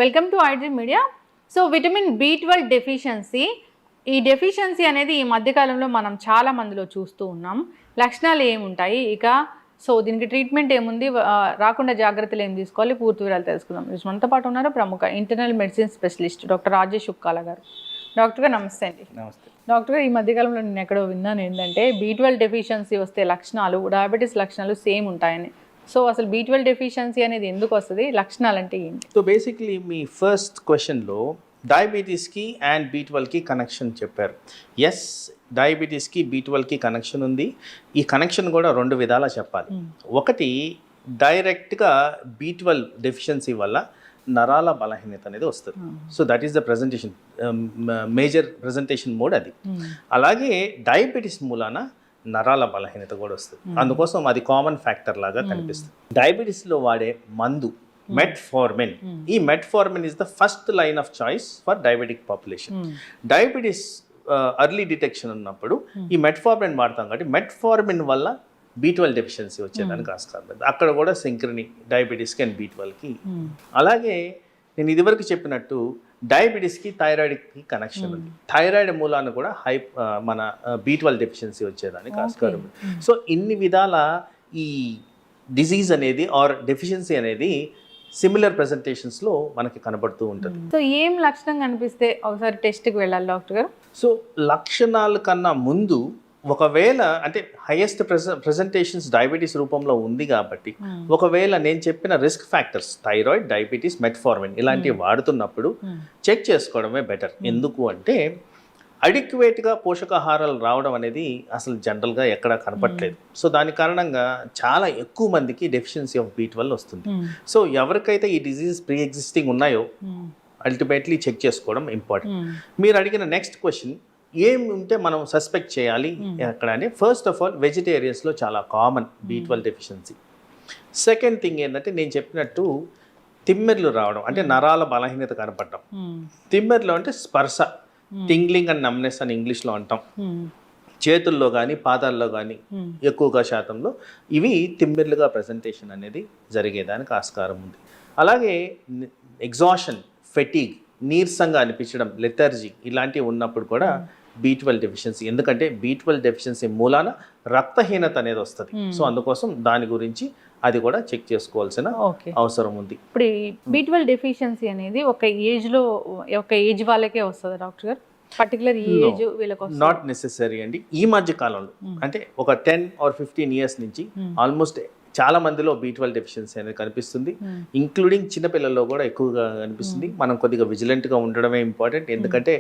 Welcome to iDream media. So vitamin B12 deficiency, ఈ deficiency అనేది ఈ మధ్యకాలంలో మనం చాలా మందిలో చూస్తూ ఉన్నాం. లక్షణాలు ఏముంటాయి, ఇక సో దీనికి ట్రీట్మెంట్ ఏముంది, రాకుండా జాగ్రత్తలు ఏం తీసుకోవాలి, పూర్తి వివరాలు తెలుసుకుందాం. మనతో పాటు ఉన్నారు ప్రముఖ internal medicine specialist doctor Rajesh Ukkala గారు. డాక్టర్ గారు నమస్తే అండి. నమస్తే డాక్టర్ గారు, ఈ మధ్యకాలంలో నేను ఎక్కడో విన్నాను ఏంటంటే B12 డెఫిషియన్సీ వస్తే లక్షణాలు డయాబెటీస్ లక్షణాలు సేమ్ ఉంటాయని. సో అసలు B12 డెఫిషియన్సీ అనేది ఎందుకు వస్తుంది, లక్షణాలు అంటే ఏంటి? సో బేసిక్లీ మీ ఫస్ట్ క్వశ్చన్లో డయాబెటీస్కి అండ్ B12కి కనెక్షన్ చెప్పారు. ఎస్, డయాబెటీస్కి B12కి కనెక్షన్ ఉంది. ఈ కనెక్షన్ కూడా రెండు విధాలా చెప్పాలి. ఒకటి, డైరెక్ట్గా B12 డెఫిషియన్సీ వల్ల నరాల బలహీనత అనేది వస్తుంది. So that is the presentation, major presentation mode అది. అలాగే డయాబెటీస్ మూలాన నరాల బలహీనత కూడా వస్తుంది. అందుకోసం అది కామన్ ఫ్యాక్టర్ లాగా కనిపిస్తుంది. డయాబెటీస్లో వాడే మందు మెట్ఫార్మిన్. ఈ metformin is the first line of choice for diabetic population. Diabetes early detection ఉన్నప్పుడు ఈ మెట్ఫార్మిన్ వాడతాం కాబట్టి మెట్ఫార్మిన్ వల్ల B12 డెఫిషియన్సీ వచ్చేదానికి ఆస్కారం. అక్కడ కూడా సింక్రనీ డయాబెటీస్కి అండ్ B12కి. అలాగే నేను ఇదివరకు చెప్పినట్టు డయాబెటీస్కి థైరాయిడ్కి కనెక్షన్ ఉంది. థైరాయిడ్ మూలాన్ని కూడా మన B12 డెఫిషియన్సీ వచ్చేదానికి ఆస్కారం ఉంది. సో ఇన్ని విధాల ఈ డిజీజ్ అనేది ఆర్ డెఫిషియన్సీ అనేది సిమిలర్ ప్రెజెంటేషన్స్లో మనకి కనబడుతూ ఉంటుంది. సో ఏం లక్షణం కనిపిస్తే ఒకసారి టెస్ట్కి వెళ్ళాలి డాక్టర్ గారు? సో లక్షణాల కన్నా ముందు ఒకవేళ అంటే హైయెస్ట్ ప్రెజెంటేషన్స్ డయాబెటీస్ రూపంలో ఉంది కాబట్టి ఒకవేళ నేను చెప్పిన risk factors thyroid, diabetes, metformin ఇలాంటివి వాడుతున్నప్పుడు చెక్ చేసుకోవడమే బెటర్. ఎందుకు అంటే అడిక్యువేట్గా పోషకాహారాలు రావడం అనేది అసలు జనరల్గా ఎక్కడా కనపట్లేదు. సో దాని కారణంగా చాలా ఎక్కువ మందికి డెఫిషియన్సీ ఆఫ్ B12 వస్తుంది. సో ఎవరికైతే ఈ డిజీజ్ ప్రీ ఎగ్జిస్టింగ్ ఉన్నాయో అల్టిమేట్లీ చెక్ చేసుకోవడం ఇంపార్టెంట్. మీరు అడిగిన నెక్స్ట్ క్వశ్చన్, ఏం ఉంటే మనం సస్పెక్ట్ చేయాలి ఎక్కడ అంటే, ఫస్ట్ ఆఫ్ ఆల్ వెజిటేరియన్స్లో చాలా common B12 deficiency. Second thing ఏంటంటే నేను చెప్పినట్టు తిమ్మెర్లు రావడం, అంటే నరాల బలహీనత కనపడటం. తిమ్మెర్లు అంటే స్పర్శ, టింగ్లింగ్ అండ్ నమ్నెస్ అని ఇంగ్లీష్లో అంటాం. చేతుల్లో కానీ పాదాల్లో కానీ ఎక్కువగా శాతంలో ఇవి తిమ్మెర్లుగా ప్రజెంటేషన్ అనేది జరిగేదానికి ఆస్కారం ఉంది. అలాగే ఎగ్జాషన్, ఫెటీగ్, నీరసంగా అనిపించడం, లెథర్జీ ఇలాంటివి ఉన్నప్పుడు కూడా B12 డెఫిషియన్సీ. ఎందుకంటే B12 డెఫిషియన్సీ మూలాన రక్తహీనత అనేది వస్తుంది. సో అందుకోసం దాని గురించి అది కూడా చెక్ చేసుకోవాల్సిన అవసరం ఉంది. ఇప్పుడు B12 డెఫిషియన్సీ అనేది ఒక ఏజ్ వాళ్ళకే వస్తుంది డాక్టర్ గారు? పర్టికులర్ ఏజ్ వీళ్ళకి నాట్ నెసెసరీ అండి. ఈ మధ్య కాలంలో అంటే ఒక 10 or 15 years నుంచి ఆల్మోస్ట్ చాలా మందిలో B12 డెఫిషియన్సీ అనేది కనిపిస్తుంది. ఇంక్లూడింగ్ చిన్నపిల్లల్లో కూడా ఎక్కువగా కనిపిస్తుంది. మనం కొద్దిగా విజిలెంట్గా ఉండడమే ఇంపార్టెంట్. ఎందుకంటే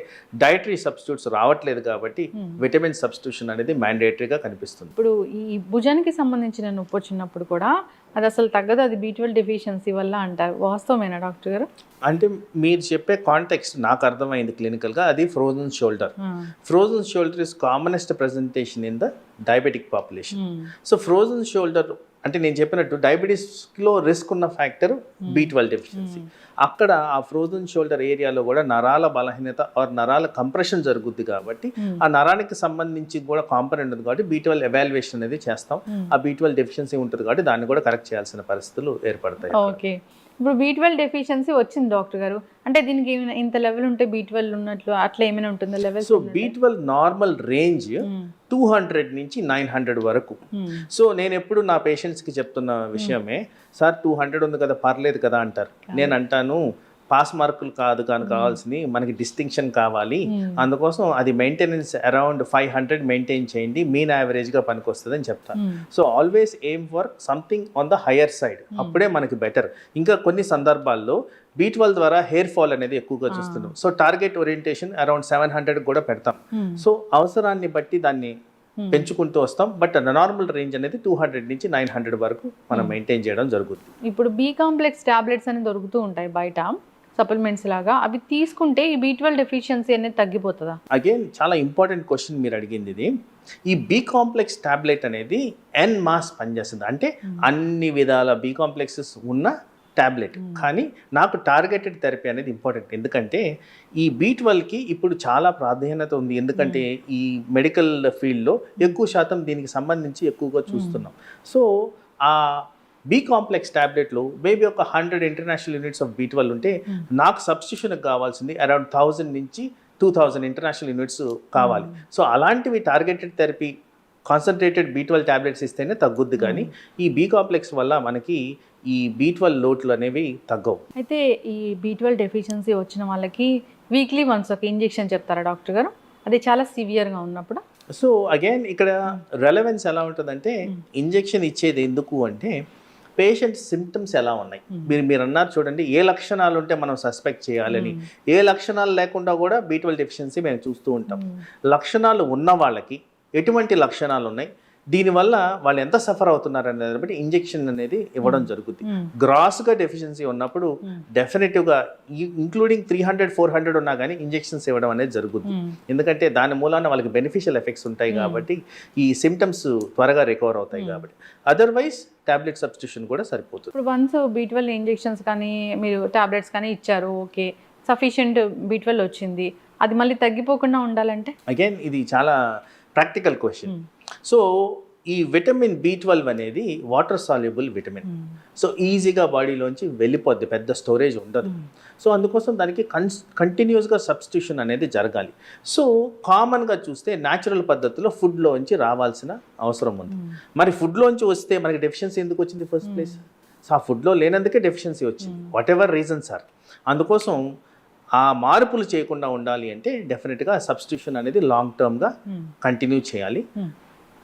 డైటరీ సబ్స్టిట్యూట్స్ రావట్లేదు కాబట్టి విటమిన్ సబ్స్టిట్యూషన్ అనేది మ్యాండేటరీగా కనిపిస్తుంది. ఇప్పుడు ఈ భుజానికి సంబంధించిన నొప్పి వచ్చినప్పుడు కూడా అది అసలు తగ్గదు, అది B12 డెఫిషియన్సీ వల్ల అంటారు. వాస్తవమేనా డాక్టర్ గారు? అంటే మీరు చెప్పే కాంటెక్స్ట్ నాకు అర్థమైంది క్లినికల్గా. అది frozen shoulder. Frozen shoulder is commonest presentation in the diabetic population. So frozen shoulder అంటే నేను చెప్పినట్టు డయాబెటీస్లో రిస్క్ ఉన్న ఫ్యాక్టర్ B12 డెఫిషియన్సీ. అక్కడ ఆ ఫ్రోజన్ షోల్డర్ ఏరియాలో కూడా నరాల బలహీనత ఆర్ నరాల కంప్రెషన్ జరుగుద్ది కాబట్టి ఆ నరానికి సంబంధించి కూడా కాంపనెంట్ ఉంది కాబట్టి B12 ఎవాల్యుయేషన్ అనేది చేస్తాం. ఆ B12 డెఫిషియన్సీ ఉంటుంది కాబట్టి దాన్ని కూడా కరెక్ట్ చేయాల్సిన పరిస్థితులు ఏర్పడతాయి. ఓకే, ఇప్పుడు B12 డెఫిషియన్సీ వచ్చింది డాక్టర్ గారు, అంటే దీనికి ఏమైనా ఇంత లెవెల్ ఉంటే B12 ఉన్నట్లు అట్లా ఏమైనా ఉంటుందా level? So B12 normal range 200 నుంచి 900 వరకు. సో నేను ఎప్పుడు నా పేషెంట్స్కి చెప్తున్న విషయమే, సార్ 200 ఉంది కదా పర్లేదు కదా అంటారు. నేను అంటాను పాస్ మార్కులు కాదు కానీ కావాల్సింది మనకి డిస్టింక్షన్ కావాలి. అందుకోసం అది మెయింటెనెన్స్ అరౌండ్ 500 మెయింటైన్ చేయండి, మీన్ యావరేజ్గా పనికి వస్తుంది అని చెప్తాను. So always aim for something on the higher side, అప్పుడే మనకి బెటర్. ఇంకా కొన్ని సందర్భాల్లో B12 ద్వారా హెయిర్ ఫాల్ అనేది ఎక్కువగా చూస్తున్నాం. సో టార్గెట్ ఓరియంటేషన్ అరౌండ్ 700 కూడా పెడతాం. సో అవసరాన్ని బట్టి దాన్ని పెంచుకుంటూ వస్తాం. బట్ నార్మల్ రేంజ్ అనేది 200 నుంచి 900 వరకు మనం మెయింటైన్ చేయడం జరుగుతుంది. ఇప్పుడు B కాంప్లెక్స్ టాబ్లెట్స్ అనేది దొరుకుతూ ఉంటాయి బయట, సప్లిమెంట్స్ లాగా. అవి తీసుకుంటే ఈ B12 డెఫిషియన్సీ అనేది తగ్గిపోతుందా? అగైన్ చాలా ఇంపార్టెంట్ క్వశ్చన్ మీరు అడిగింది ఇది. ఈ B కాంప్లెక్స్ టాబ్లెట్ అనేది ఎన్ మాస్ పనిచేస్తుంది. అంటే అన్ని విధాల B కాంప్లెక్సెస్ ఉన్న టాబ్లెట్. కానీ నాకు టార్గెటెడ్ థెరపీ అనేది ఇంపార్టెంట్. ఎందుకంటే ఈ B12కి ఇప్పుడు చాలా ప్రాధాన్యత ఉంది. ఎందుకంటే ఈ మెడికల్ ఫీల్డ్లో ఎక్కువ శాతం దీనికి సంబంధించి ఎక్కువగా చూస్తున్నాం. సో ఆ బి కాంప్లెక్స్ టాబ్లెట్లు మేబీ ఒక 100 ఇంటర్నేషనల్ యూనిట్స్ ఆఫ్ B12 ఉంటే నాకు సబ్స్టిట్యూషన్కి కావాల్సింది అరౌండ్ 1000 నుంచి 2000 ఇంటర్నేషనల్ యూనిట్స్ కావాలి. సో అలాంటివి targeted therapy concentrated B12 tablets ఇస్తేనే తగ్గుద్ది. కానీ ఈ బి కాంప్లెక్స్ వల్ల మనకి ఈ B12 లోట్లు అనేవి తగ్గవు. అయితే ఈ B12 డెఫిషియన్సీ వచ్చిన వాళ్ళకి వీక్లీ వన్స్ ఒక ఇంజెక్షన్ చెప్తారా డాక్టర్ గారు? అది చాలా సివియర్గా ఉన్నప్పుడు. సో అగైన్ ఇక్కడ రెలవెన్స్ ఎలా ఉంటుందంటే ఇంజెక్షన్ ఇచ్చేది ఎందుకు అంటే పేషెంట్ సిమ్టమ్స్ ఎలా ఉన్నాయి. మీరు అన్నారు చూడండి, ఏ లక్షణాలు ఉంటే మనం సస్పెక్ట్ చేయాలని. ఏ లక్షణాలు లేకుండా కూడా B12 డెఫిషియన్సీ మేము చూస్తూ ఉంటాం. లక్షణాలు ఉన్న వాళ్ళకి ఎటువంటి లక్షణాలు ఉన్నాయి, దీనివల్ల వాళ్ళు ఎంత సఫర్ అవుతున్నారు అనేది బట్టి ఇంజెక్షన్ అనేది ఇవ్వడం జరుగుతుంది. గ్రాస్గా డెఫిషియన్సీ ఉన్నప్పుడు డెఫినెటివ్గా ఇంక్లూడింగ్ 300-400 ఉన్నా కానీ ఇంజెక్షన్స్ ఇవ్వడం అనేది జరుగుతుంది. ఎందుకంటే దాని మూలాన వాళ్ళకి బెనిఫిషియల్ ఎఫెక్ట్స్ ఉంటాయి కాబట్టి, ఈ సిమ్టమ్స్ త్వరగా రికవర్ అవుతాయి కాబట్టి. అదర్వైజ్ టాబ్లెట్ సబ్స్టిట్యూషన్ కూడా సరిపోతుంది. ఇప్పుడు వన్స్ B12 ఇంజెక్షన్స్ కానీ మీరు టాబ్లెట్స్ కానీ ఇచ్చారు, ఓకే సఫిషియెంట్ B12 వచ్చింది, అది మళ్ళీ తగ్గిపోకుండా ఉండాలంటే? అగైన్ ఇది చాలా ప్రాక్టికల్ క్వశ్చన్. సో ఈ విటమిన్ B12 అనేది వాటర్ సాల్యుబుల్ విటమిన్. సో ఈజీగా బాడీలోంచి వెళ్ళిపోద్ది, పెద్ద స్టోరేజ్ ఉండదు. సో అందుకోసం దానికి కంటిన్యూస్గా సబ్స్టిట్యూషన్ అనేది జరగాలి. సో కామన్గా చూస్తే న్యాచురల్ పద్ధతిలో ఫుడ్లోంచి రావాల్సిన అవసరం ఉంది. మరి ఫుడ్లోంచి వస్తే మనకి డెఫిషియన్సీ ఎందుకు వచ్చింది ఫస్ట్ ప్లేస్? సో ఆ ఫుడ్లో లేనందుకే డెఫిషియన్సీ వచ్చింది, వాట్ ఎవర్ రీజన్స్ ఆర్. అందుకోసం ఆ మార్పులు చేయకుండా ఉండాలి అంటే డెఫినెట్గా సబ్స్టిట్యూషన్ అనేది లాంగ్ టర్మ్గా కంటిన్యూ చేయాలి.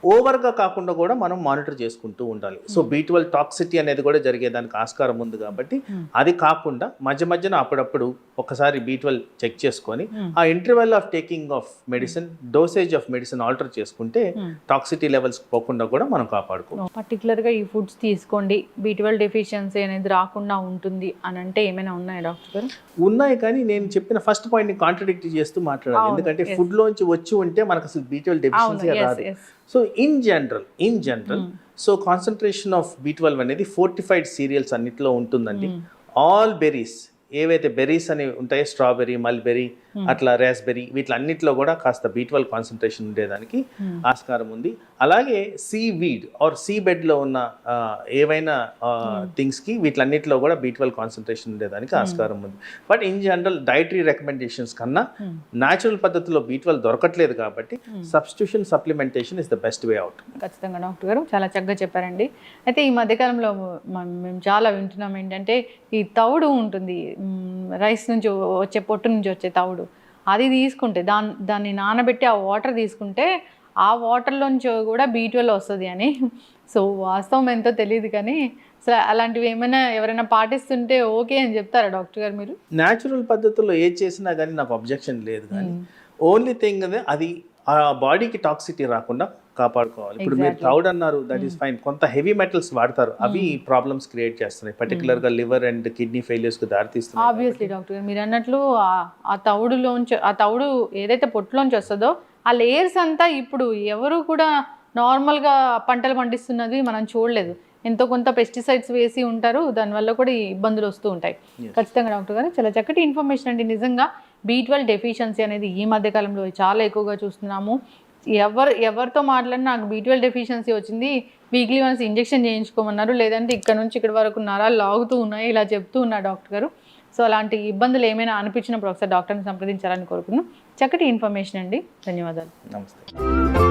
ఓవర్గా కాకుండా కూడా మనం మానిటర్ చేసుకుంటూ ఉండాలి. సో B12 టాక్సిటీ అనేది కూడా జరిగేదానికి ఆస్కారం ఉంది కాబట్టి అది కాకుండా మధ్యన అప్పుడప్పుడు ఒకసారి B12 చెక్ చేసుకొని ఆ interval of taking of medicine, dosage of medicine alter చేసుకుంటే టాక్సిటీ లెవెల్స్ పోకుండా కూడా మనం కాపాడుకోవాలి. పర్టికులర్గా ఈ ఫుడ్స్ తీసుకోండి B12 డెఫిషియన్సీ అనేది రాకుండా ఉంటుంది అని అంటే ఏమైనా ఉన్నాయా డాక్టర్ గారు? ఉన్నాయి, కానీ నేను చెప్పిన ఫస్ట్ పాయింట్ని కాంట్రడిక్ట్ చేస్తూ మాట్లాడాలి. ఎందుకంటే ఫుడ్లోంచి వచ్చి ఉంటే మనకు అసలు B12 డెఫిషియన్సీ రాదు. So in general so concentration of B12 అనేది ఫోర్టిఫైడ్ సీరియల్స్ అన్నిట్లో ఉంటుందండి. ఆల్ బెర్రీస్ ఏవైతే బెర్రీస్ అని ఉంటాయో, స్ట్రాబెర్రీ, మల్బెర్రీ, అట్లా రాస్బెర్రీ, వీటిలన్నిట్లో కూడా కాస్త B12 కాన్సన్ట్రేషన్ ఉండేదానికి ఆస్కారం ఉంది. అలాగే సీ వీడ్ ఆర్ సీ బెడ్లో ఉన్న ఏవైనా థింగ్స్కి వీటిలన్నిట్లో కూడా B12 కాన్సన్ట్రేషన్ ఉండేదానికి ఆస్కారం ఉంది. But in general dietary recommendations కన్నా న్యాచురల్ పద్ధతిలో B12 దొరకట్లేదు కాబట్టి substitution supplementation is the best way out. ఖచ్చితంగా డాక్టర్ గారు చాలా చక్కగా చెప్పారండి. అయితే ఈ మధ్యకాలంలో మేము చాలా వింటున్నాం ఏంటంటే ఈ తౌడు ఉంటుంది, రైస్ నుంచి వచ్చే పొట్టు నుంచి వచ్చే తౌడు, అది తీసుకుంటే దాన్ని నానబెట్టి ఆ వాటర్ తీసుకుంటే ఆ వాటర్లోంచి కూడా B12 వస్తుంది అని. సో వాస్తవం ఎంతో తెలియదు, కానీ అసలు అలాంటివి ఏమైనా ఎవరైనా పాటిస్తుంటే ఓకే అని చెప్తారా డాక్టర్ గారు మీరు? న్యాచురల్ పద్ధతుల్లో ఏది చేసినా కానీ నాకు అబ్జెక్షన్ లేదు, కానీ ఓన్లీ థింగ్ అది ఆ బాడీకి టాక్సిటీ రాకుండా కాపాడుకోవాలి. ఇప్పుడు మీరు తౌడ్ అన్నారు, దట్ ఈస్ ఫైన్. కొంత హెవీ మెటల్స్ వాడతారు, అవి ప్రాబ్లమ్స్ క్రియేట్ చేస్తున్నాయి, పర్టికులర్గా లివర్ అండ్ కిడ్నీ ఫెయిలియర్స్కి దారితీస్తున్నాయి. ఆబ్వియస్లీ డాక్టర్ గారు మీరు అన్నట్లు ఆ తౌడు ఏదైతే పొట్టులోంచి వస్తుందో ఆ లేయర్స్ అంతా ఇప్పుడు ఎవరు కూడా నార్మల్గా పంటలు పండిస్తున్నది మనం చూడలేదు. ఎంతో కొంత పెస్టిసైడ్స్ వేసి ఉంటారు, దానివల్ల కూడా ఈ ఇబ్బందులు వస్తూ ఉంటాయి. ఖచ్చితంగా డాక్టర్ గారు చాలా చక్కటి ఇన్ఫర్మేషన్ అండి. నిజంగా B12 డెఫిషియన్సీ అనేది ఈ మధ్యకాలంలో చాలా ఎక్కువగా చూస్తున్నాము. ఎవరితో మాట్లాడినా నాకు B12 డెఫిషియన్సీ వచ్చింది, వీక్లీ వన్స్ ఇంజెక్షన్ చేయించుకోమన్నారు, లేదంటే ఇక్కడ నుంచి ఇక్కడ వరకు నరాలు లాగుతూ ఉన్నాయి, ఇలా చెప్తూ ఉన్నారు డాక్టర్ గారు. సో అలాంటి ఇబ్బందులు ఏమైనా అనిపించినప్పుడు ఒకసారి డాక్టర్ని సంప్రదించాలని కోరుకున్నాను. చక్కటి ఇన్ఫర్మేషన్ అండి, ధన్యవాదాలు. నమస్తే.